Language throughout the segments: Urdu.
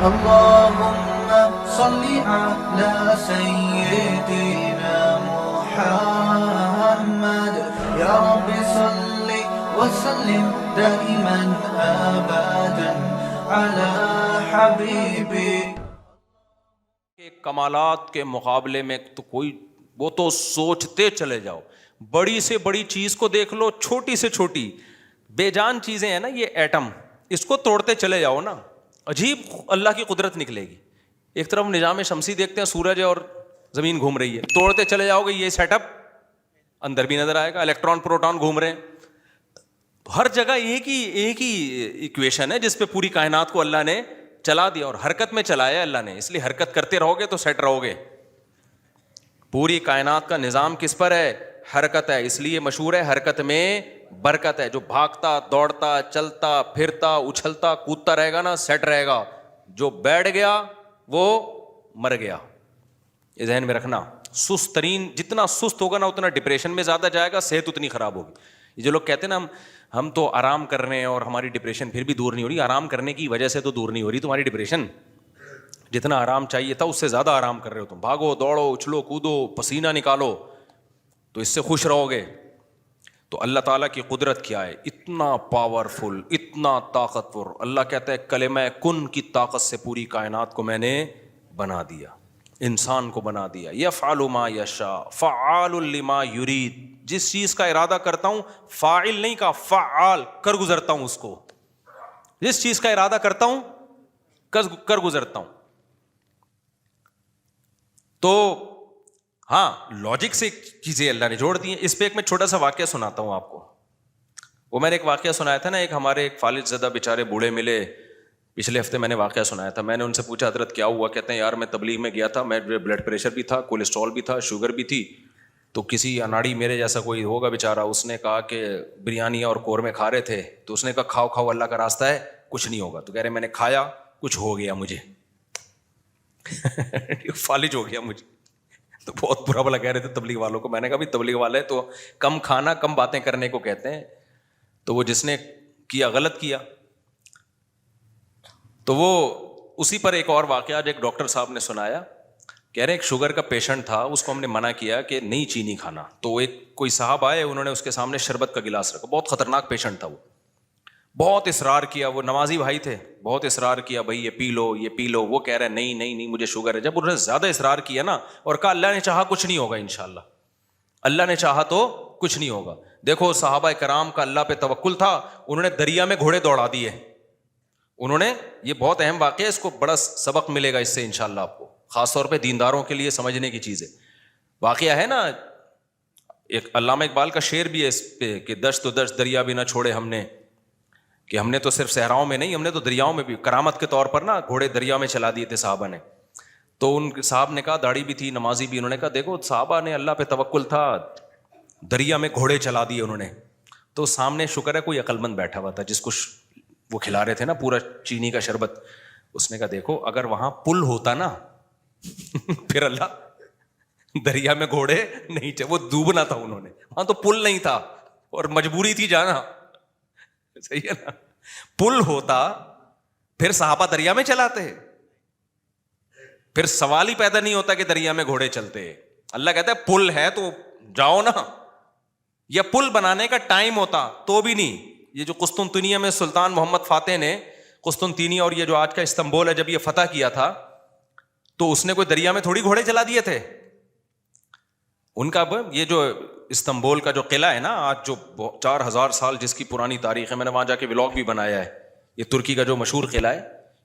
اللهم صل على سيدنا محمد يا رب صل وسلم دائما ابدا على حبيبي. کمالات کے مقابلے میں تو کوئی، وہ تو سوچتے چلے جاؤ، بڑی سے بڑی چیز کو دیکھ لو، چھوٹی سے چھوٹی بے جان چیزیں ہیں نا، یہ ایٹم، اس کو توڑتے چلے جاؤ نا، عجیب اللہ کی قدرت نکلے گی. ایک طرف نظام شمسی دیکھتے ہیں، سورج ہے اور زمین گھوم رہی ہے، توڑتے چلے جاؤ گے، یہ سیٹ اپ اندر بھی نظر آئے گا، الیکٹران پروٹون گھوم رہے ہیں. ہر جگہ ایک ہی ایکویشن ہے جس پہ پوری کائنات کو اللہ نے چلا دیا، اور حرکت میں چلایا اللہ نے، اس لیے حرکت کرتے رہو گے تو سیٹ رہو گے. پوری کائنات کا نظام کس پر ہے؟ حرکت ہے، اس لیے مشہور ہے حرکت میں برکت ہے. جو بھاگتا دوڑتا چلتا پھرتا اچھلتا کودتا رہے گا نا، سیٹ رہے گا. جو بیٹھ گیا وہ مر گیا. یہ ذہن میں رکھنا. سست ترین، جتنا سست ہوگا نا اتنا ڈپریشن میں زیادہ جائے گا، صحت اتنی خراب ہوگی. یہ جو لوگ کہتے ہیں نا ہم تو آرام کر رہے ہیں اور ہماری ڈپریشن پھر بھی دور نہیں ہو رہی، آرام کرنے کی وجہ سے تو دور نہیں ہو رہی تمہاری ڈپریشن. جتنا آرام چاہیے تھا اس سے زیادہ آرام کر رہے ہو تم. بھاگو دوڑو اچھلو کودو پسینہ نکالو تو اس سے خوش رہو گے. تو اللہ تعالیٰ کی قدرت کیا ہے، اتنا پاورفل، اتنا طاقتور. اللہ کہتا ہے کلمہ کن کی طاقت سے پوری کائنات کو میں نے بنا دیا، انسان کو بنا دیا. یفعل ما یشاء فعال لما یرید. جس چیز کا ارادہ کرتا ہوں، فاعل نہیں کہا، فعال، کر گزرتا ہوں اس کو. جس چیز کا ارادہ کرتا ہوں کر گزرتا ہوں. تو ہاں، لاجک سے چیزیں اللہ نے جوڑ دی ہیں. اس پہ ایک میں چھوٹا سا واقعہ سناتا ہوں آپ کو. وہ میں نے ایک واقعہ سنایا تھا نا، ایک ہمارے ایک فالج زدہ بیچارے بوڑھے ملے پچھلے ہفتے، میں نے واقعہ سنایا تھا. میں نے ان سے پوچھا حضرت کیا ہوا؟ کہتے ہیں یار میں تبلیغ میں گیا تھا، میں بلڈ پریشر بھی تھا، کولیسٹرول بھی تھا، شوگر بھی تھی. تو کسی اناڑی میرے جیسا کوئی ہوگا بیچارہ، اس نے کہا کہ بریانی اور قورمے کھا رہے تھے، تو اس نے کہا کھاؤ کھاؤ اللہ کا راستہ ہے کچھ نہیں ہوگا. تو کہہ رہے میں نے کھایا کچھ ہو گیا مجھے فالج ہو گیا مجھے. تو بہت برا بلا کہہ رہے تھے تبلیغ والوں کو. میں نے کہا بھی تبلیغ والے تو کم کھانا کم باتیں کرنے کو کہتے ہیں. تو وہ جس نے کیا غلط کیا. تو وہ اسی پر ایک اور واقعہ آج ایک ڈاکٹر صاحب نے سنایا. کہہ رہے ایک شوگر کا پیشنٹ تھا، اس کو ہم نے منع کیا کہ نہیں چینی کھانا. تو ایک کوئی صاحب آئے، انہوں نے اس کے سامنے شربت کا گلاس رکھا. بہت خطرناک پیشنٹ تھا وہ. بہت اصرار کیا، وہ نمازی بھائی تھے، بہت اصرار کیا بھائی یہ پی لو یہ پی لو. وہ کہہ رہے نہیں نہیں نہیں مجھے شوگر ہے. جب انہوں نے زیادہ اصرار کیا نا اور کہا اللہ نے چاہا کچھ نہیں ہوگا انشاءاللہ، اللہ نے چاہا تو کچھ نہیں ہوگا. دیکھو صحابہ کرام کا اللہ پہ توکل تھا، انہوں نے دریا میں گھوڑے دوڑا دیے. انہوں نے، یہ بہت اہم واقعہ ہے، اس کو بڑا سبق ملے گا اس سے انشاءاللہ آپ کو، خاص طور پہ دینداروں کے لیے سمجھنے کی چیز ہے. واقعہ ہے نا، ایک علامہ اقبال کا شعر بھی ہے اس پہ کہ دشت و دشت دریا بھی نہ چھوڑے ہم نے، کہ ہم نے تو صرف صحراؤں میں نہیں، ہم نے تو دریاؤں میں بھی کرامت کے طور پر نا گھوڑے دریا میں چلا دیے تھے صحابہ نے. تو ان صاحب نے کہا، داڑھی بھی تھی نمازی بھی، انہوں نے کہا دیکھو صحابہ نے اللہ پہ توکل تھا، دریا میں گھوڑے چلا دیے انہوں نے. تو سامنے شکر ہے کوئی عقل مند بیٹھا ہوا تھا جس کو وہ کھلا رہے تھے نا پورا چینی کا شربت. اس نے کہا دیکھو اگر وہاں پل ہوتا نا پھر اللہ دریا میں گھوڑے نہیں وہ ڈوبنا تھا انہوں نے، وہاں تو پل نہیں تھا اور مجبوری تھی جانا. صحیح ہے نا، پل ہوتا پھر صحابہ دریا میں چلاتے، پھر سوال ہی پیدا نہیں ہوتا کہ دریا میں گھوڑے چلتے. اللہ کہتا ہے پل ہے تو جاؤ نا. یا پل بنانے کا ٹائم ہوتا تو بھی نہیں. یہ جو قسطنطنیہ میں سلطان محمد فاتح نے قسطنطنیہ اور یہ جو آج کا استنبول ہے جب یہ فتح کیا تھا تو اس نے کوئی دریا میں تھوڑی گھوڑے چلا دیے تھے. ان کا یہ جو استنبول کا جو قلعہ ہے نا آج جو 4000 سال جس کی پرانی تاریخ ہے، میں نے وہاں جا کے ولاگ بھی بنایا ہے. یہ ترکی کا جو مشہور قلعہ ہے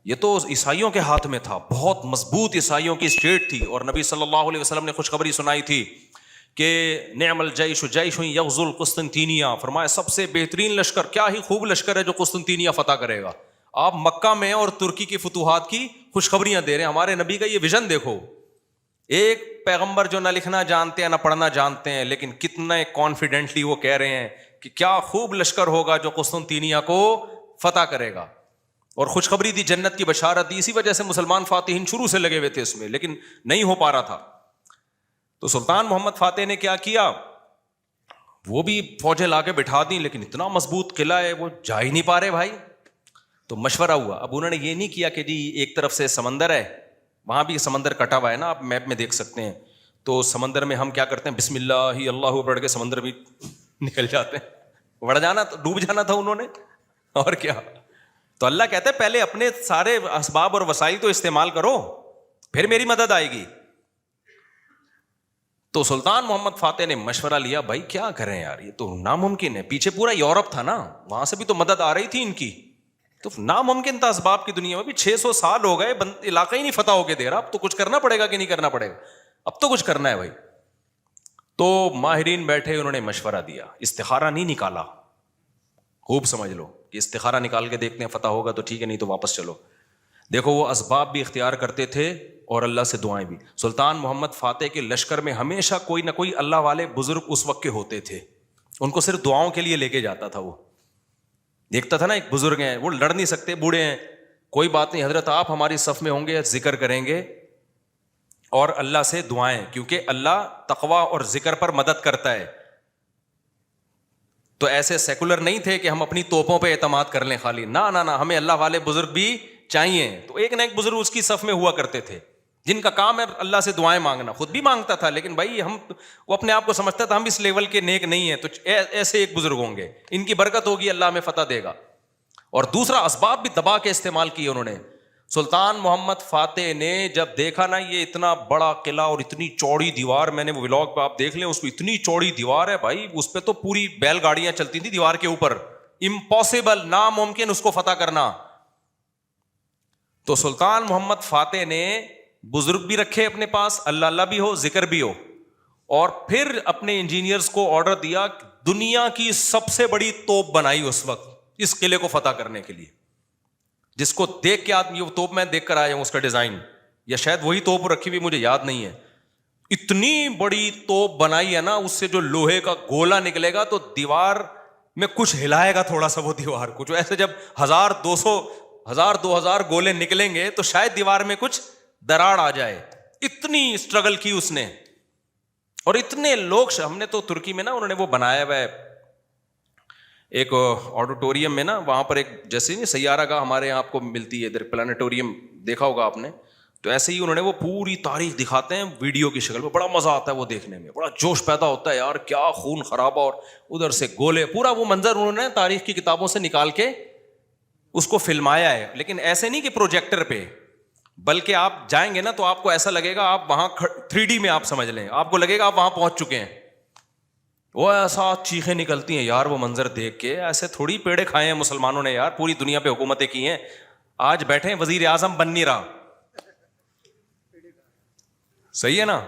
یہ تو عیسائیوں کے ہاتھ میں تھا، بہت مضبوط عیسائیوں کی اسٹیٹ تھی. اور نبی صلی اللہ علیہ وسلم نے خوشخبری سنائی تھی کہ نعم الجیش جیش یغزو القسطنطینیہ، فرمایا سب سے بہترین لشکر، کیا ہی خوب لشکر ہے جو قسطنطینیہ فتح کرے گا. آپ مکہ میں اور ترکی کی فتوحات کی خوشخبریاں دے رہے ہیں. ہمارے نبی کا یہ ویژن دیکھو، ایک پیغمبر جو نہ لکھنا جانتے ہیں نہ پڑھنا جانتے ہیں، لیکن کتنے کانفیڈنٹلی وہ کہہ رہے ہیں کہ کیا خوب لشکر ہوگا جو قسطنطینیہ کو فتح کرے گا. اور خوشخبری دی، جنت کی بشارت دی. اسی وجہ سے مسلمان فاتحین شروع سے لگے ہوئے تھے اس میں، لیکن نہیں ہو پا رہا تھا. تو سلطان محمد فاتح نے کیا کیا، وہ بھی فوجیں لا کے بٹھا دیں، لیکن اتنا مضبوط قلعہ ہے وہ جا ہی نہیں پا رہے بھائی. تو مشورہ ہوا. اب انہوں نے یہ نہیں کیا کہ جی ایک طرف سے سمندر ہے, وہاں بھی سمندر کٹا ہوا ہے نا, آپ میپ میں دیکھ سکتے ہیں, تو سمندر میں ہم کیا کرتے ہیں, بسم اللہ اللہ پڑھ کے سمندر بھی نکل جاتے ہیں. بڑھ جانا, ڈوب جانا تھا انہوں نے, اور کیا. تو اللہ کہتا ہے پہلے اپنے سارے اسباب اور وسائل تو استعمال کرو, پھر میری مدد آئے گی. تو سلطان محمد فاتح نے مشورہ لیا, بھائی کیا کریں یار, یہ تو ناممکن ہے. پیچھے پورا یورپ تھا نا, وہاں سے بھی تو مدد آ رہی تھی ان کی, تو ناممکن تھا اسباب کی دنیا میں بھی. 600 سال ہو گئے, علاقہ ہی نہیں فتح ہو کے دے رہا, اب تو کچھ کرنا پڑے گا کہ نہیں کرنا پڑے گا, اب تو کچھ کرنا ہے بھائی. تو ماہرین بیٹھے, انہوں نے مشورہ دیا, استخارہ نہیں نکالا, خوب سمجھ لو کہ استخارہ نکال کے دیکھتے ہیں فتح ہوگا تو ٹھیک ہے, نہیں تو واپس چلو. دیکھو وہ اسباب بھی اختیار کرتے تھے اور اللہ سے دعائیں بھی. سلطان محمد فاتح کے لشکر میں ہمیشہ کوئی نہ کوئی اللہ والے بزرگ اس وقت کے ہوتے تھے, ان کو صرف دعاؤں کے لیے لے کے جاتا تھا. وہ دیکھتا تھا نا ایک بزرگ ہیں, وہ لڑ نہیں سکتے, بوڑھے ہیں, کوئی بات نہیں حضرت, آپ ہماری صف میں ہوں گے, ذکر کریں گے اور اللہ سے دعائیں, کیونکہ اللہ تقوی اور ذکر پر مدد کرتا ہے. تو ایسے سیکولر نہیں تھے کہ ہم اپنی توپوں پہ اعتماد کر لیں خالی, نہ نہ نہ, ہمیں اللہ والے بزرگ بھی چاہیے. تو ایک نہ ایک بزرگ اس کی صف میں ہوا کرتے تھے جن کا کام ہے اللہ سے دعائیں مانگنا. خود بھی مانگتا تھا, لیکن بھائی وہ اپنے آپ کو سمجھتا تھا ہم اس لیول کے نیک نہیں ہیں, تو ایسے ایک بزرگ ہوں گے, ان کی برکت ہوگی, اللہ ہمیں فتح دے گا. اور دوسرا اسباب بھی دبا کے استعمال کیے انہوں نے. سلطان محمد فاتح نے جب دیکھا نا یہ اتنا بڑا قلعہ اور اتنی چوڑی دیوار, میں نے وہ ولاگ پہ آپ دیکھ لیں, اس کو اتنی چوڑی دیوار ہے بھائی, اس پہ تو پوری بیل گاڑیاں چلتی تھیں دیوار کے اوپر, امپاسبل, ناممکن اس کو فتح کرنا. تو سلطان محمد فاتح نے بزرگ بھی رکھے اپنے پاس, اللہ اللہ بھی ہو, ذکر بھی ہو, اور پھر اپنے انجینئرز کو آرڈر دیا, دنیا کی سب سے بڑی توپ بنائی اس وقت اس قلعے کو فتح کرنے کے لیے, جس کو دیکھ کے آدمی, وہ توپ میں دیکھ کر آیا ہوں اس کا ڈیزائن, یا شاید وہی توپ رکھی ہوئی, مجھے یاد نہیں ہے. اتنی بڑی توپ بنائی ہے نا, اس سے جو لوہے کا گولا نکلے گا تو دیوار میں کچھ ہلائے گا تھوڑا سا, وہ دیوار کچھ ایسے, جب 1000-2000 گولے نکلیں گے تو شاید دیوار میں کچھ دراڑ آ جائے. اتنی اسٹرگل کی اس نے, اور اتنے لوگ, ہم نے تو ترکی میں نا انہوں نے وہ بنایا ہوا ہے ایک آڈیٹوریم میں نا, وہاں پر ایک جیسے نہیں سیارہ گاہ ہمارے یہاں آپ کو ملتی ہے ادھر, پلانیٹوریم دیکھا ہوگا آپ نے, تو ایسے ہی انہوں نے وہ پوری تاریخ دکھاتے ہیں ویڈیو کی شکل میں, بڑا مزہ آتا ہے وہ دیکھنے میں, بڑا جوش پیدا ہوتا ہے یار, کیا خون خرابہ, اور ادھر سے گولے, پورا وہ منظر انہوں نے تاریخ کی کتابوں سے نکال کے اس کو فلمایا ہے. لیکن ایسے نہیں کہ پروجیکٹر پہ, بلکہ آپ جائیں گے نا تو آپ کو ایسا لگے گا آپ وہاں 3D میں آپ سمجھ لیں, آپ کو لگے گا آپ وہاں پہنچ چکے ہیں. وہ ایسا چیخیں نکلتی ہیں یار وہ منظر دیکھ کے, ایسے تھوڑی پیڑے کھائے ہیں مسلمانوں نے یار, پوری دنیا پہ حکومتیں کی ہیں, آج بیٹھے ہیں وزیر اعظم بن نہیں رہا, صحیح ہے نا.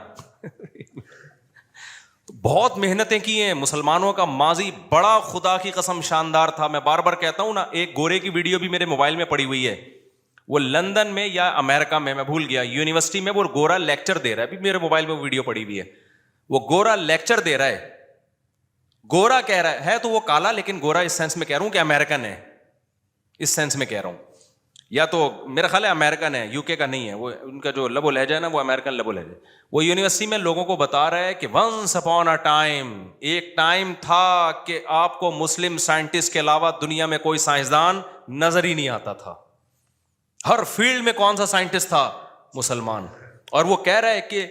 بہت محنتیں کی ہیں مسلمانوں کا ماضی بڑا خدا کی قسم شاندار تھا. میں بار بار کہتا ہوں نا, ایک گورے کی ویڈیو بھی میرے موبائل میں پڑی ہوئی ہے, وہ لندن میں یا امریکہ میں بھول گیا, یونیورسٹی میں وہ گورا لیکچر دے رہا ہے, ابھی میرے موبائل میں وہ ویڈیو پڑی ہوئی ہے, وہ گورا لیکچر دے رہا ہے. گورا کہہ رہا ہے تو وہ کالا, لیکن گورا اس سینس میں کہہ رہا ہوں کہ امریکن ہے, اس سینس میں کہہ رہا ہوں, یا تو میرا خیال ہے امریکن ہے, یو کے کا نہیں ہے, وہ ان کا جو لب و لہجہ ہے نا وہ امریکن لب و لہجہ. وہ یونیورسٹی میں لوگوں کو بتا رہا ہے کہ ونس اپون اے ٹائم, ایک ٹائم تھا کہ آپ کو مسلم سائنٹسٹ کے علاوہ دنیا میں کوئی سائنسدان نظر ہی نہیں آتا تھا, ہر فیلڈ میں کون سا سائنٹسٹ تھا, مسلمان. اور وہ کہہ رہا ہے کہ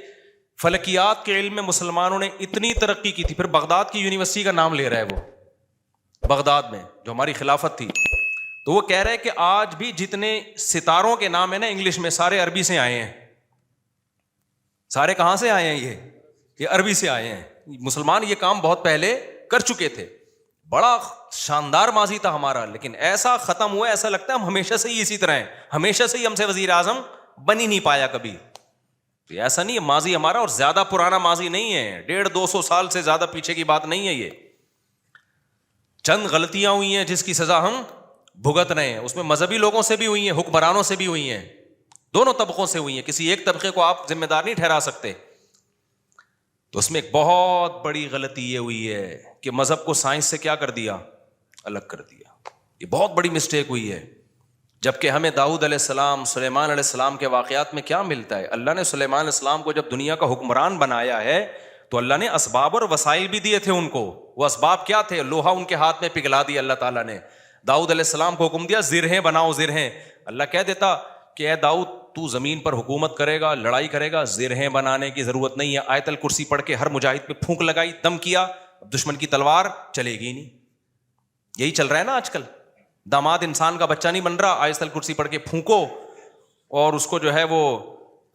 فلکیات کے علم میں مسلمانوں نے اتنی ترقی کی تھی. پھر بغداد کی یونیورسٹی کا نام لے رہا ہے وہ, بغداد میں جو ہماری خلافت تھی, تو وہ کہہ رہے ہیں کہ آج بھی جتنے ستاروں کے نام ہیں نا انگلش میں, سارے عربی سے آئے ہیں. سارے کہاں سے آئے ہیں, یہ عربی سے آئے ہیں. مسلمان یہ کام بہت پہلے کر چکے تھے, بڑا شاندار ماضی تھا ہمارا, لیکن ایسا ختم ہوا, ایسا لگتا ہے ہم ہمیشہ سے ہی اسی طرح ہیں, ہمیشہ سے ہی ہم سے وزیر اعظم بن ہی نہیں پایا کبھی. ایسا نہیں ہے, ماضی ہمارا اور زیادہ پرانا ماضی نہیں ہے, 150-200 سال سے زیادہ پیچھے کی بات نہیں ہے. یہ چند غلطیاں ہوئی ہیں جس کی سزا ہم بھگت رہے ہیں, اس میں مذہبی لوگوں سے بھی ہوئی ہیں, حکمرانوں سے بھی ہوئی ہیں, دونوں طبقوں سے ہوئی ہیں, کسی ایک طبقے کو آپ ذمہ دار نہیں ٹھہرا سکتے. تو اس میں ایک بہت بڑی غلطی یہ ہوئی ہے کہ مذہب کو سائنس سے کیا کر دیا, الگ کر دیا. یہ بہت بڑی مسٹیک ہوئی ہے. جبکہ ہمیں داؤد علیہ السلام, سلیمان علیہ السلام کے واقعات میں کیا ملتا ہے, اللہ نے سلیمان علیہ السلام کو جب دنیا کا حکمران بنایا ہے تو اللہ نے اسباب اور وسائل بھی دیے تھے ان کو. وہ اسباب کیا تھے, لوہا ان کے ہاتھ میں پگھلا دیا اللہ تعالیٰ نے, داؤد علیہ السلام کو حکم دیا زرہیں بناؤ زرہیں. اللہ کہہ دیتا کہ اے داؤد تو زمین پر حکومت کرے گا, لڑائی کرے گا, زرہیں بنانے کی ضرورت نہیں ہے. آیت الکرسی پڑھ کے ہر مجاہد پہ پھونک لگائی, دم کیا, دشمن کی تلوار چلے گی نہیں. یہی چل رہا ہے نا آج کل. داماد انسان کا بچہ نہیں بن رہا, آیت الکرسی پڑھ کے پھونکو اور اس کو جو ہے وہ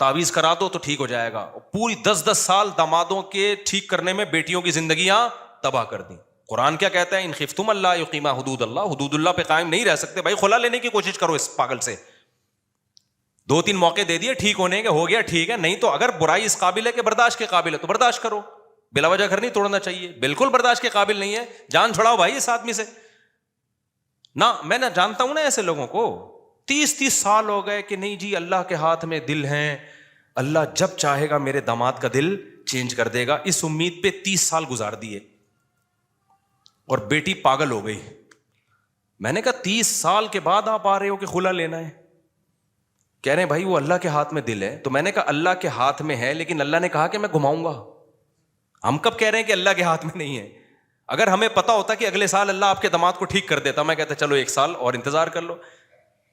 تعویذ کرا دو تو ٹھیک ہو جائے گا. پوری 10 سال دامادوں کے ٹھیک کرنے میں بیٹیوں کی زندگیاں تباہ کر دیں. قرآن کیا کہتا ہے؟ ان خفتم اللہ یقیما حدود اللہ. حدود اللہ پہ قائم نہیں رہ سکتے بھائی, خلا لینے کی کوشش کرو اس پاگل سے. 2-3 موقع دے دیے ٹھیک ہونے کے, ہو گیا ٹھیک ہے, نہیں تو اگر برائی اس قابل ہے کہ برداشت کے قابل ہے تو برداشت کرو. بلا وجہ گھر نہیں توڑنا چاہیے, بالکل برداشت کے قابل نہیں ہے, جان چھڑاؤ بھائی اس آدمی سے. نہ میں نہ جانتا ہوں نا ایسے لوگوں کو 30 سال ہو گئے کہ نہیں جی اللہ کے ہاتھ میں دل ہیں, اللہ جب چاہے گا میرے داماد کا دل چینج کر دے گا. اس امید پہ 30 سال گزار دیے اور بیٹی پاگل ہو گئی. میں نے کہا 30 سال کے بعد آپ آ رہے ہو کہ خلا لینا ہے؟ کہہ رہے ہیں بھائی وہ اللہ کے ہاتھ میں دل ہے. تو میں نے کہا اللہ کے ہاتھ میں ہے لیکن اللہ نے کہا کہ میں گھماؤں گا. ہم کب کہہ رہے ہیں کہ اللہ کے ہاتھ میں نہیں ہے؟ اگر ہمیں پتا ہوتا کہ اگلے سال اللہ آپ کے داماد کو ٹھیک کر دیتا, میں کہتا چلو 1 سال اور انتظار کر لو.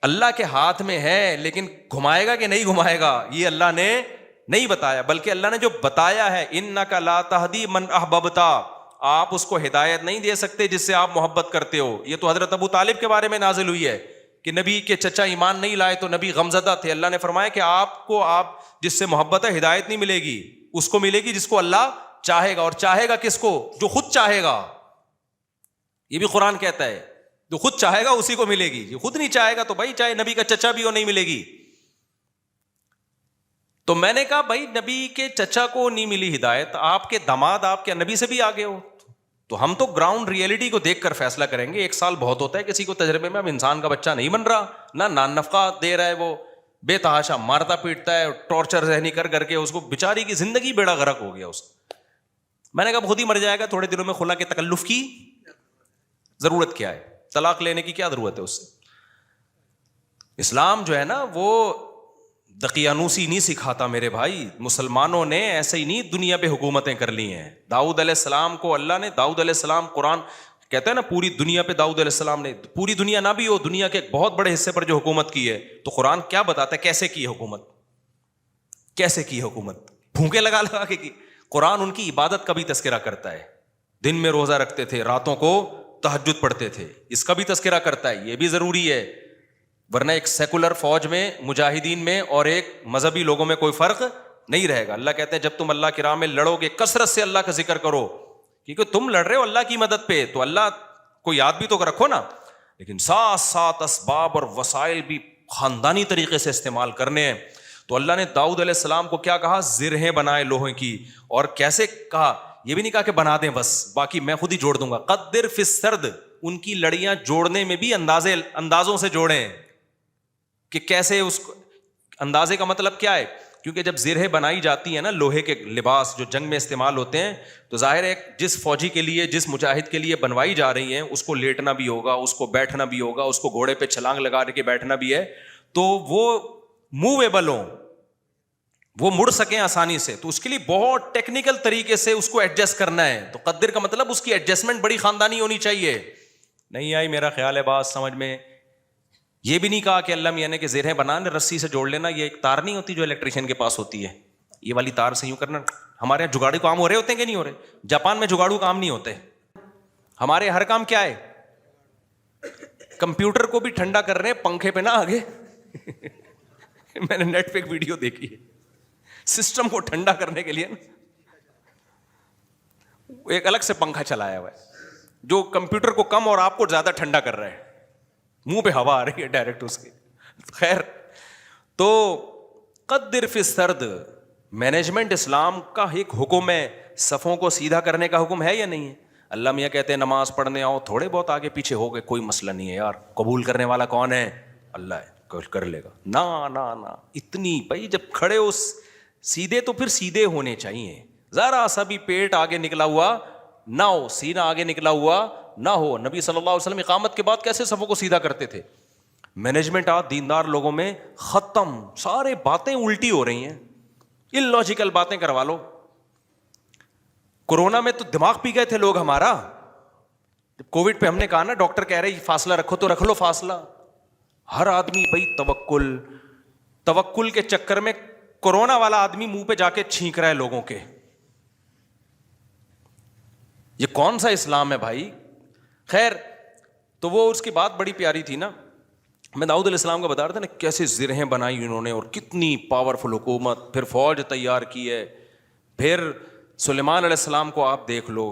اللہ کے ہاتھ میں ہے لیکن گھمائے گا کہ نہیں گھمائے گا یہ اللہ نے نہیں بتایا, بلکہ اللہ نے جو بتایا ہے انک لا تہدی من احببت, آپ اس کو ہدایت نہیں دے سکتے جس سے آپ محبت کرتے ہو. یہ تو حضرت ابو طالب کے بارے میں نازل ہوئی ہے کہ نبی کے چچا ایمان نہیں لائے تو نبی غمزدہ تھے. اللہ نے فرمایا کہ آپ جس سے محبت ہے ہدایت نہیں ملے گی, اس کو ملے گی جس کو اللہ چاہے گا. اور چاہے گا کس کو؟ جو خود چاہے گا. یہ بھی قرآن کہتا ہے جو خود چاہے گا اسی کو ملے گی, جو خود نہیں چاہے گا تو بھائی چاہے نبی کا چچا بھی ہو نہیں ملے گی. تو میں نے کہا بھائی نبی کے چچا کو نہیں ملی ہدایت, آپ کے داماد آپ کے نبی سے بھی آگے ہو, تو ہم تو گراؤنڈ ریئلٹی کو دیکھ کر فیصلہ کریں گے. 1 سال بہت ہوتا ہے کسی کو تجربے میں. اب انسان کا بچہ نہیں بن رہا, نہ نان نفقہ دے رہا ہے, وہ بے تحاشا مارتا پیٹتا ہے, ٹارچر ذہنی کر کے اس کو بیچاری کی زندگی بیڑا غرق ہو گیا اس. میں نے کہا خود ہی مر جائے گا, تھوڑے دنوں میں خلا کے تکلف کی ضرورت کیا ہے, طلاق لینے کی کیا ضرورت ہے اس سے. اسلام جو ہے نا وہ دقیانوسی نہیں سکھاتا میرے بھائی. مسلمانوں نے ایسے ہی نہیں دنیا پہ حکومتیں کر لی ہیں. داؤد علیہ السلام کو اللہ نے, داؤد علیہ السلام قرآن کہتا ہے نا پوری دنیا پہ داؤد علیہ السلام نے, پوری دنیا نہ بھی ہو, دنیا کے ایک بہت بڑے حصے پر جو حکومت کی ہے, تو قرآن کیا بتاتا ہے کیسے کی حکومت, کیسے کی حکومت, پھونکے لگا لگا کے کی. قرآن ان کی عبادت کا بھی تذکرہ کرتا ہے, دن میں روزہ رکھتے تھے, راتوں کو تہجد پڑھتے تھے, اس کا بھی تذکرہ کرتا ہے. یہ بھی ضروری ہے, ورنہ ایک سیکولر فوج میں مجاہدین میں اور ایک مذہبی لوگوں میں کوئی فرق نہیں رہے گا. اللہ کہتے ہیں جب تم اللہ کی راہ میں لڑو گے کثرت سے اللہ کا ذکر کرو, کیونکہ تم لڑ رہے ہو اللہ کی مدد پہ, تو اللہ کو یاد بھی تو رکھو نا, لیکن ساتھ ساتھ اسباب اور وسائل بھی خاندانی طریقے سے استعمال کرنے ہیں. تو اللہ نے داؤد علیہ السلام کو کیا کہا؟ زرہیں بنائے لوہے کی. اور کیسے کہا؟ یہ بھی نہیں کہا کہ بنا دیں بس, باقی میں خود ہی جوڑ دوں گا. قدر فی السرد, ان کی لڑیاں جوڑنے میں بھی اندازوں سے جوڑیں کہ کیسے اس اندازے کا مطلب کیا ہے. کیونکہ جب زرہیں بنائی جاتی ہیں نا, لوہے کے لباس جو جنگ میں استعمال ہوتے ہیں, تو ظاہر ہے جس فوجی کے لیے, جس مجاہد کے لیے بنوائی جا رہی ہیں, اس کو لیٹنا بھی ہوگا, اس کو بیٹھنا بھی ہوگا, اس کو گھوڑے پہ چھلانگ لگا کے بیٹھنا بھی ہے, تو وہ موویبل ہوں, وہ مڑ سکیں آسانی سے. تو اس کے لیے بہت ٹیکنیکل طریقے سے اس کو ایڈجسٹ کرنا ہے. تو قدر کا مطلب اس کی ایڈجسٹمنٹ بڑی خاندانی ہونی چاہیے. نہیں آئی میرا خیال ہے بات سمجھ میں. یہ بھی نہیں کہا کہ اللہ میاں نے کہ زرہیں بنانے رسی سے جوڑ لینا. یہ ایک تار نہیں ہوتی جو الیکٹریشین کے پاس ہوتی ہے, یہ والی تار سے یوں کرنا. ہمارے یہاں جگاڑو کام ہو رہے ہوتے ہیں کہ نہیں ہو رہے؟ جاپان میں جگاڑو کام نہیں ہوتے. ہمارے ہر کام کیا ہے؟ کمپیوٹر کو بھی ٹھنڈا کر رہے ہیں, پنکھے پہ نہ آگے. میں نے نیٹ پہ ایک ویڈیو دیکھی ہے, سسٹم کو ٹھنڈا کرنے کے لیے نا ایک الگ سے پنکھا چلایا ہوا ہے جو کمپیوٹر کو کم اور آپ کو زیادہ ٹھنڈا کر رہا ہے. منہ پہ ہوا آ رہی ہے ڈائریکٹ اس کی. خیر, تو قدر فی السرد, مینجمنٹ اسلام کا ایک حکم ہے. صفوں کو سیدھا کرنے کا حکم ہے یا نہیں ہے؟ اللہ میاں کہتے ہیں نماز پڑھنے آؤ, تھوڑے بہت آگے پیچھے ہو گئے کوئی مسئلہ نہیں ہے یار, قبول کرنے والا کون ہے؟ اللہ ہے, کر لے گا. نہ اتنی بھائی جب کھڑے ہو سیدھے تو پھر سیدھے ہونے چاہیے. ذرا سا بھی پیٹ آگے نکلا ہوا نہ ہو, سینہ آگے نکلا ہوا نہ ہو. نبی صلی اللہ علیہ وسلم اقامت کے بعد کیسے صفوں کو سیدھا کرتے تھے. مینجمنٹ آج دیندار لوگوں میں ختم, سارے باتیں الٹی ہو رہی ہیں, ان لاجیکل باتیں کروا لو. کورونا میں تو دماغ پی گئے تھے لوگ ہمارا, جب کووڈ پہ ہم نے کہا نا ڈاکٹر کہہ رہے فاصلہ رکھو تو رکھ لو فاصلہ. ہر آدمی بھائی توکل کے چکر میں کورونا والا آدمی منہ پہ جا کے چھینک رہا ہے لوگوں کے. یہ کون سا اسلام ہے بھائی؟ خیر تو وہ اس کی بات بڑی پیاری تھی نا. میں داؤد علیہ السلام کا بتا رہا تھا نا کیسے زرہیں بنائی انہوں نے اور کتنی پاورفل حکومت, پھر فوج تیار کی ہے. پھر سلیمان علیہ السلام کو آپ دیکھ لو,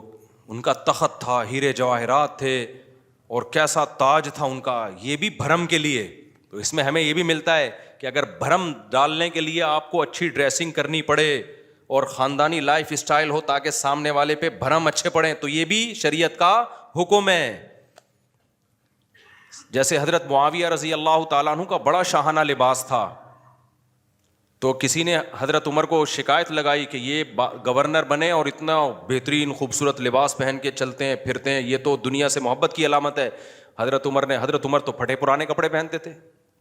ان کا تخت تھا, ہیرے جواہرات تھے, اور کیسا تاج تھا ان کا, یہ بھی بھرم کے لیے. تو اس میں ہمیں یہ بھی ملتا ہے کہ اگر بھرم ڈالنے کے لیے آپ کو اچھی ڈریسنگ کرنی پڑے اور خاندانی لائف اسٹائل ہو تاکہ سامنے والے پہ بھرم اچھے پڑیں, تو یہ بھی شریعت کا حکم ہے. جیسے حضرت معاویہ رضی اللہ تعالیٰ عنہ کا بڑا شاہانہ لباس تھا, تو کسی نے حضرت عمر کو شکایت لگائی کہ یہ گورنر بنے اور اتنا بہترین خوبصورت لباس پہن کے چلتے ہیں پھرتے ہیں, یہ تو دنیا سے محبت کی علامت ہے. حضرت عمر تو پھٹے پرانے کپڑے پہنتے تھے,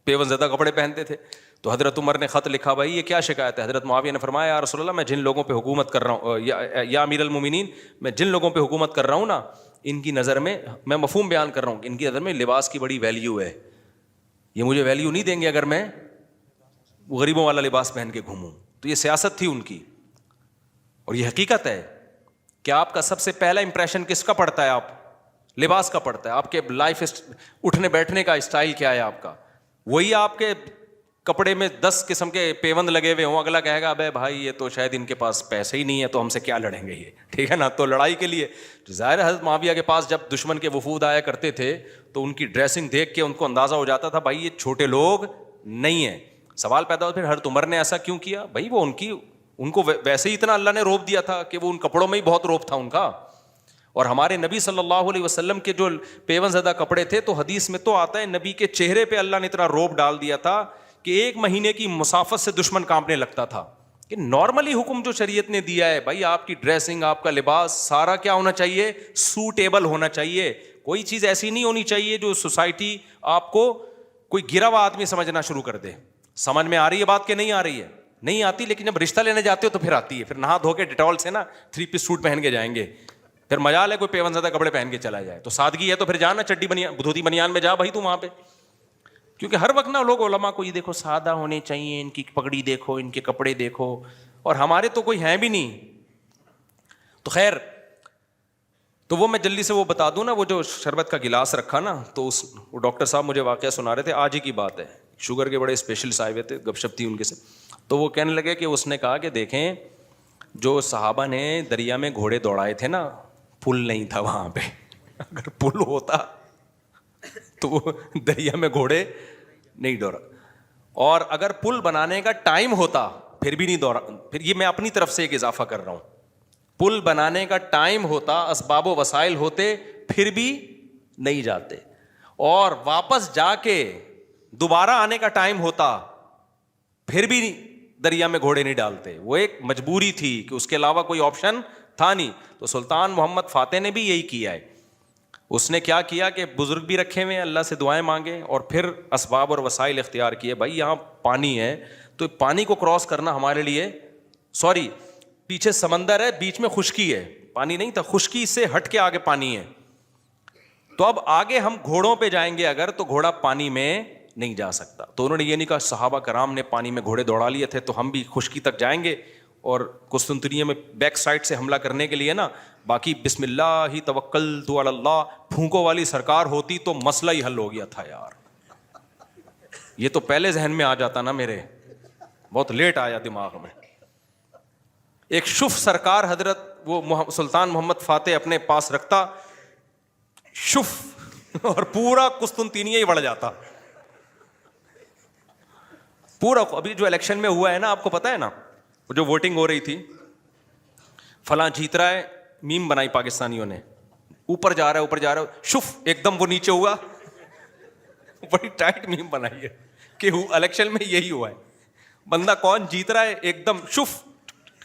پیون زدہ کپڑے پہنتے تھے. تو حضرت عمر نے خط لکھا, بھائی یہ کیا شکایت ہے؟ حضرت معاویہ نے فرمایا یا رسول اللہ, میں جن لوگوں پہ حکومت کر رہا ہوں, یا امیر المومنین, میں جن لوگوں پہ حکومت کر رہا ہوں نا, ان کی نظر میں مفہوم بیان کر رہا ہوں, ان کی نظر میں لباس کی بڑی ویلیو ہے. یہ مجھے ویلیو نہیں دیں گے اگر میں غریبوں والا لباس پہن کے گھوموں. تو یہ سیاست تھی ان کی, اور یہ حقیقت ہے کہ آپ کا سب سے پہلا امپریشن کس کا پڑتا ہے؟ آپ لباس کا پڑتا ہے. آپ کے لائف اٹھنے بیٹھنے کا اسٹائل کیا ہے آپ کا, وہی آپ کے کپڑے میں 10 قسم کے پیوند لگے ہوئے ہوں, اگلا کہے گا ابے بھائی یہ تو شاید ان کے پاس پیسے ہی نہیں ہے تو ہم سے کیا لڑیں گے یہ, ٹھیک ہے نا. تو لڑائی کے لیے ظاہر حضرت معاویہ کے پاس جب دشمن کے وفود آیا کرتے تھے تو ان کی ڈریسنگ دیکھ کے ان کو اندازہ ہو جاتا تھا بھائی یہ چھوٹے لوگ نہیں ہیں. سوال پیدا ہو پھر حضرت عمر نے ایسا کیوں کیا؟ بھائی وہ ان کو ویسے ہی اتنا اللہ نے روب دیا تھا کہ وہ ان کپڑوں میں ہی بہت روب تھا ان کا. اور ہمارے نبی صلی اللہ علیہ وسلم کے جو پیون زدہ کپڑے تھے, تو حدیث میں تو آتا ہے نبی کے چہرے پہ اللہ نے اتنا روب ڈال دیا تھا کہ 1 مہینے کی مسافت سے دشمن کانپنے لگتا تھا. کہ نارملی حکم جو شریعت نے دیا ہے بھائی, آپ کی ڈریسنگ, آپ کا لباس سارا کیا ہونا چاہیے؟ سوٹیبل ہونا چاہیے. کوئی چیز ایسی نہیں ہونی چاہیے جو سوسائٹی آپ کو کوئی گرا ہوا آدمی سمجھنا شروع کر دے. سمجھ میں آ رہی ہے بات کہ نہیں آ رہی ہے؟ نہیں آتی, لیکن جب رشتہ لینے جاتے ہو تو پھر آتی ہے. پھر نہا دھو کے ڈیٹول سے نا 3 پیس سوٹ پہن کے جائیں گے, پھر مجال ہے کوئی پیون زدہ کپڑے پہن کے چلا جائے. تو سادگی ہے تو پھر جانا چڈی دھوتی بنیان میں جا بھائی تو وہاں پہ. کیونکہ ہر وقت نا لوگ علماء کو یہ دیکھو سادہ ہونے چاہیے, ان کی پگڑی دیکھو, ان کے کپڑے دیکھو, اور ہمارے تو کوئی ہیں بھی نہیں. تو خیر, تو وہ میں جلدی سے وہ بتا دوں نا, وہ جو شربت کا گلاس رکھا نا, تو وہ ڈاکٹر صاحب مجھے واقعہ سنا رہے تھے, آج ہی کی بات ہے. شوگر کے بڑے اسپیشلسٹ آئے ہوئے تھے, گپ شپ تھی ان کے سے. تو وہ کہنے لگے کہ اس نے کہا کہ دیکھیں جو صحابہ نے دریا میں گھوڑے دوڑائے تھے نا, پل نہیں تھا وہاں پہ. اگر پل ہوتا تو وہ دریا میں گھوڑے نہیں دوڑا, اور اگر پل بنانے کا ٹائم ہوتا پھر بھی نہیں دوڑا. پھر یہ میں اپنی طرف سے ایک اضافہ کر رہا ہوں, پل بنانے کا ٹائم ہوتا, اسباب و وسائل ہوتے, پھر بھی نہیں جاتے. اور واپس جا کے دوبارہ آنے کا ٹائم ہوتا پھر بھی دریا میں گھوڑے نہیں ڈالتے. وہ ایک مجبوری تھی کہ اس کے علاوہ کوئی آپشن تھا نہیں. تو سلطان محمد فاتح نے بھی یہی کیا ہے. اس نے کیا کیا کہ بزرگ بھی رکھے ہوئے, اللہ سے دعائیں مانگے, اور پھر اسباب اور وسائل اختیار کیے. بھائی یہاں پانی ہے تو پانی کو کراس کرنا ہمارے لیے, سوری پیچھے سمندر ہے, بیچ میں خشکی ہے, پانی نہیں تھا, خشکی سے ہٹ کے آگے پانی ہے. تو اب آگے ہم گھوڑوں پہ جائیں گے اگر, تو گھوڑا پانی میں نہیں جا سکتا. تو انہوں نے یہ نہیں کہا صحابہ کرام نے پانی میں گھوڑے دوڑا لیے تھے تو ہم بھی خشکی تک جائیں گے, اور قسطنطنیہ میں بیک سائڈ سے حملہ کرنے کے لیے نا, باقی بسم اللہ ہی توکلت علی اللہ پھونکوں والی سرکار ہوتی تو مسئلہ ہی حل ہو گیا تھا یار. یہ تو پہلے ذہن میں آ جاتا نا, میرے بہت لیٹ آیا دماغ میں. ایک شف سرکار حضرت وہ سلطان محمد فاتح اپنے پاس رکھتا, شف, اور پورا قسطنطنیہ ہی بڑھ جاتا پورا. ابھی جو الیکشن میں ہوا ہے نا, آپ کو پتا ہے نا, جو ووٹنگ ہو رہی تھی, فلاں جیت رہا ہے, میم بنائی پاکستانیوں نے, اوپر جا رہا ہے اوپر جا رہا ہے, شف ایک دم وہ نیچے ہوا, بڑی ٹائٹ میم بنائی ہے کہ الیکشن میں یہی ہوا ہے. بندہ کون جیت رہا ہے, ایک دم شف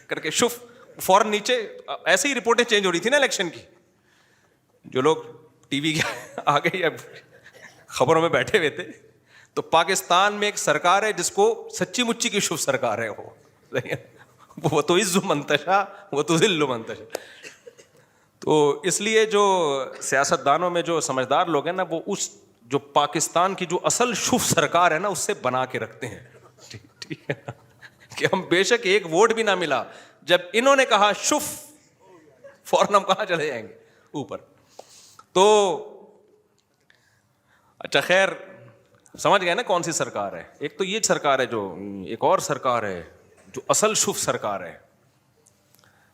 کر کے شف, فوراً نیچے. ایسے ہی رپورٹیں چینج ہو رہی تھی نا الیکشن کی. جو لوگ ٹی وی کے آگے یا خبروں میں بیٹھے ہوئے تھے, تو پاکستان میں ایک سرکار ہے جس کو سچی مچی کی شف سرکار ہے, وہ تو عز منتشا وہ تو ذل منتشا. تو اس لیے جو سیاستدانوں میں جو سمجھدار لوگ ہیں نا, وہ اس جو پاکستان کی جو اصل شف سرکار ہے نا, اس سے بنا کے رکھتے ہیں, ٹھیک ہے, کہ ہم بے شک ایک ووٹ بھی نہ ملا, جب انہوں نے کہا شف, فوراً ہم کہاں چلے جائیں گے اوپر. تو اچھا خیر, سمجھ گئے نا کون سی سرکار ہے. ایک تو یہ سرکار ہے, جو ایک اور سرکار ہے جو اصل شف سرکار ہے,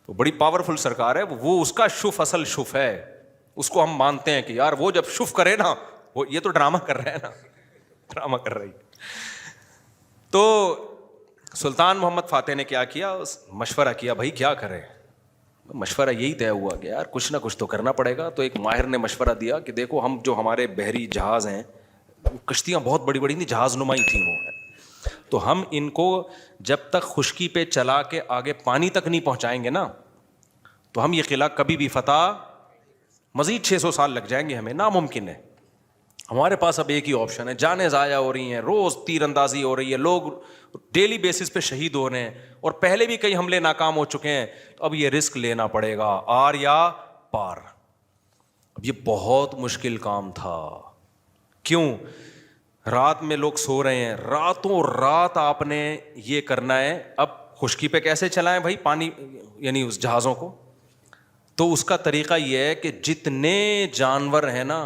وہ بڑی پاورفل سرکار ہے, وہ اس کا شف اصل شف ہے, اس کو ہم مانتے ہیں کہ یار وہ جب شف کرے نا, وہ یہ تو ڈرامہ کر رہے ہیں نا, ڈرامہ کر رہی. تو سلطان محمد فاتح نے کیا کیا, مشورہ کیا بھائی کیا کریں. مشورہ یہی طے ہوا کہ یار کچھ نہ کچھ تو کرنا پڑے گا. تو ایک ماہر نے مشورہ دیا کہ دیکھو ہم جو ہمارے بحری جہاز ہیں, کشتیاں بہت بڑی بڑی تھیں, جہاز نمائی تھیں وہ, تو ہم ان کو جب تک خشکی پہ چلا کے آگے پانی تک نہیں پہنچائیں گے نا, تو ہم یہ قلعہ کبھی بھی فتح, مزید 600 سال لگ جائیں گے ہمیں, ناممکن ہے. ہمارے پاس اب ایک ہی آپشن ہے, جانیں ضائع ہو رہی ہیں, روز تیر اندازی ہو رہی ہے, لوگ ڈیلی بیسس پہ شہید ہو رہے ہیں, اور پہلے بھی کئی حملے ناکام ہو چکے ہیں, تو اب یہ رسک لینا پڑے گا, آر یا پار. اب یہ بہت مشکل کام تھا. کیوں؟ رات میں لوگ سو رہے ہیں, راتوں رات آپ نے یہ کرنا ہے. اب خشکی پہ کیسے چلائیں بھائی پانی, یعنی اس جہازوں کو؟ تو اس کا طریقہ یہ ہے کہ جتنے جانور ہیں نا,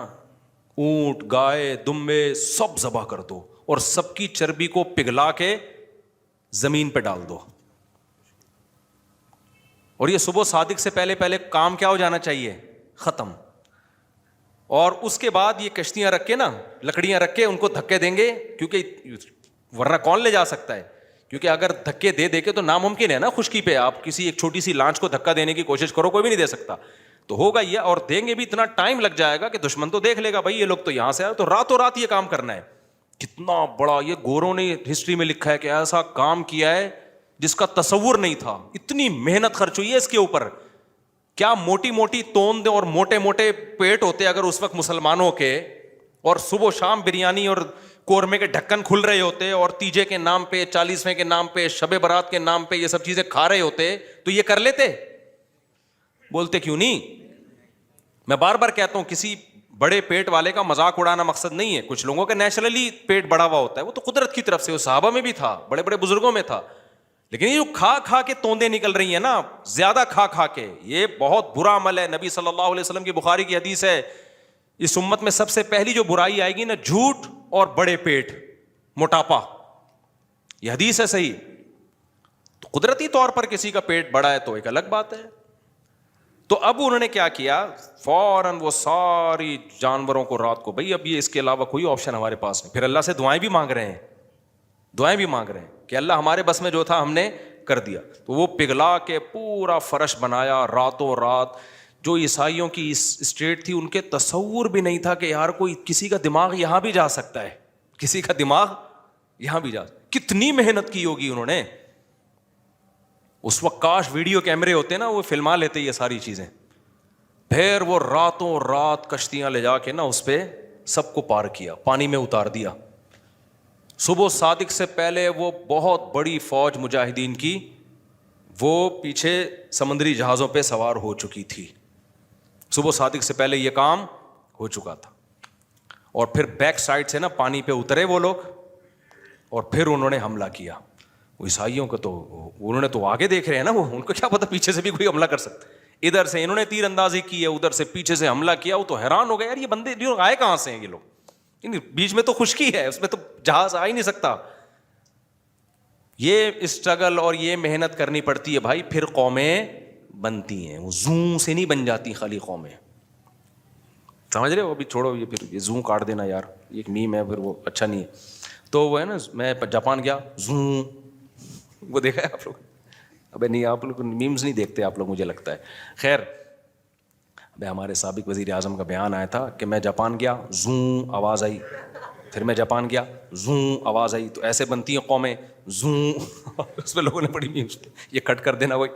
اونٹ, گائے, دمبے, سب ذبح کر دو, اور سب کی چربی کو پگھلا کے زمین پہ ڈال دو. اور یہ صبح صادق سے پہلے پہلے کام کیا ہو جانا چاہیے, ختم. اور اس کے بعد یہ کشتیاں رکھ کے نا, لکڑیاں رکھ کے ان کو دھکے دیں گے, کیونکہ ورنہ کون لے جا سکتا ہے, کیونکہ اگر دھکے دے دے کے تو ناممکن ہے نا خشکی پہ آپ کسی ایک چھوٹی سی لانچ کو دھکا دینے کی کوشش کرو, کوئی بھی نہیں دے سکتا. تو ہوگا یہ, اور دیں گے بھی اتنا ٹائم لگ جائے گا کہ دشمن تو دیکھ لے گا بھائی یہ لوگ تو یہاں سے آئے, تو راتوں رات یہ کام کرنا ہے. کتنا بڑا یہ گوروں نے ہسٹری میں لکھا ہے کہ ایسا کام کیا ہے جس کا تصور نہیں تھا. اتنی محنت خرچ ہوئی ہے اس کے اوپر. کیا موٹی موٹی توند اور موٹے موٹے پیٹ ہوتے اگر اس وقت مسلمانوں کے, اور صبح و شام بریانی اور قورمے کے ڈھکن کھل رہے ہوتے, اور تیجے کے نام پہ, 40ویں کے نام پہ, شب برات کے نام پہ یہ سب چیزیں کھا رہے ہوتے, تو یہ کر لیتے؟ بولتے کیوں نہیں؟ میں بار بار کہتا ہوں کسی بڑے پیٹ والے کا مذاق اڑانا مقصد نہیں ہے. کچھ لوگوں کا نیچرلی پیٹ بڑا ہوا ہوتا ہے, وہ تو قدرت کی طرف سے, وہ صحابہ میں بھی تھا, بڑے بڑے بزرگوں میں تھا. لیکن یہ جو کھا کھا کے توندیں نکل رہی ہیں نا, زیادہ کھا کھا کے, یہ بہت برا عمل ہے. نبی صلی اللہ علیہ وسلم کی بخاری کی حدیث ہے, اس امت میں سب سے پہلی جو برائی آئے گی نا, جھوٹ اور بڑے پیٹ, موٹاپا. یہ حدیث ہے صحیح. تو قدرتی طور پر کسی کا پیٹ بڑا ہے تو ایک الگ بات ہے. تو اب انہوں نے کیا کیا, فوراً وہ ساری جانوروں کو رات کو, بھائی اب یہ اس کے علاوہ کوئی آپشن ہمارے پاس نہیں. پھر اللہ سے دعائیں بھی مانگ رہے ہیں, دعائیں بھی مانگ رہے ہیں کہ اللہ ہمارے بس میں جو تھا ہم نے کر دیا. تو وہ پگھلا کے پورا فرش بنایا راتوں رات. جو عیسائیوں کی اسٹیٹ تھی, ان کے تصور بھی نہیں تھا کہ یار کوئی کسی کا دماغ یہاں بھی جا سکتا ہے, کسی کا دماغ یہاں بھی جا. کتنی محنت کی ہوگی انہوں نے. اس وقت کاش ویڈیو کیمرے ہوتے نا, وہ فلما لیتے یہ ساری چیزیں. پھر وہ راتوں رات کشتیاں لے جا کے نا اس پہ سب کو پار کیا, پانی میں اتار دیا. صبح صادق سے پہلے وہ بہت بڑی فوج مجاہدین کی وہ پیچھے سمندری جہازوں پہ سوار ہو چکی تھی. صبح صادق سے پہلے یہ کام ہو چکا تھا. اور پھر بیک سائڈ سے نا پانی پہ اترے وہ لوگ, اور پھر انہوں نے حملہ کیا. عیسائیوں کو تو انہوں نے تو آگے دیکھ رہے ہیں نا, وہ ان کو کیا پتا پیچھے سے بھی کوئی حملہ کر سکتا ہے. ادھر سے انہوں نے تیر اندازی کی ہے, ادھر سے پیچھے سے حملہ کیا. وہ تو حیران ہو گئے, یار یہ بندے آئے کہاں سے ہیں یہ لوگ, بیچ میں تو خشکی ہے, اس میں تو جہاز آ ہی نہیں سکتا. یہ اسٹرگل اور یہ محنت کرنی پڑتی ہے بھائی, پھر قومیں بنتی ہیں. وہ زوں سے نہیں بن جاتی خالی قومیں, سمجھ رہے ہو. ابھی چھوڑو یہ, پھر یہ زوں کاٹ دینا یار, ایک میم ہے, پھر وہ اچھا نہیں ہے. تو وہ ہے نا, میں جاپان گیا, زوں, وہ دیکھا ہے آپ لوگ؟ ابے نہیں, آپ لوگ میمز نہیں دیکھتے آپ لوگ, مجھے لگتا ہے. خیر, ابھی ہمارے سابق وزیر اعظم کا بیان آیا تھا کہ میں جاپان گیا, زوں آواز آئی. پھر میں جاپان گیا, زوں آواز آئی. تو ایسے بنتی ہیں قومیں, زوں. اس پہ لوگوں نے بڑی میمز, یہ کٹ کر دینا, وہ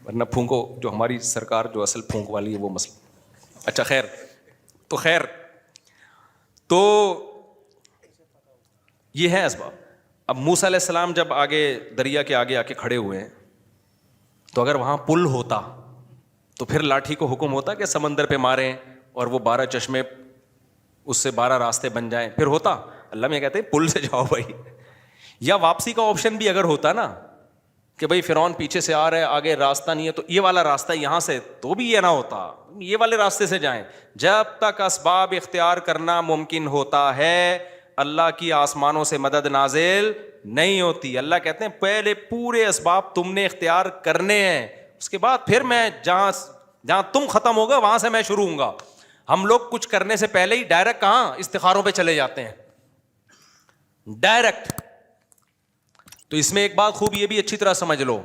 ورنہ پھونکو, جو ہماری سرکار جو اصل پھونک والی ہے وہ مسئلہ. اچھا خیر, تو خیر, تو یہ ہے اسباب. اب موسیٰ علیہ السلام جب آگے دریا کے آگے آ کے کھڑے ہوئے ہیں, تو اگر وہاں پل ہوتا تو پھر لاٹھی کو حکم ہوتا کہ سمندر پہ ماریں اور وہ 12 چشمے اس سے 12 راستے بن جائیں؟ پھر ہوتا؟ اللہ میں کہتے ہیں پل سے جاؤ بھائی. یا واپسی کا آپشن بھی اگر ہوتا نا کہ بھائی فرعون پیچھے سے آ رہا ہے, آگے راستہ نہیں ہے, تو یہ والا راستہ یہاں سے, تو بھی یہ نہ ہوتا, یہ والے راستے سے جائیں. جب تک اسباب اختیار کرنا ممکن ہوتا ہے اللہ کی آسمانوں سے مدد نازل نہیں ہوتی. اللہ کہتے ہیں پہلے پورے اسباب تم نے اختیار کرنے ہیں, اس کے بعد پھر میں جہاں تم ختم ہوگا وہاں سے میں شروع ہوں گا. ہم لوگ کچھ کرنے سے پہلے ہی ڈائریکٹ کہاں استخاروں پہ چلے جاتے ہیں, ڈائریکٹ. تو اس میں ایک بات خوب یہ بھی اچھی طرح سمجھ لو,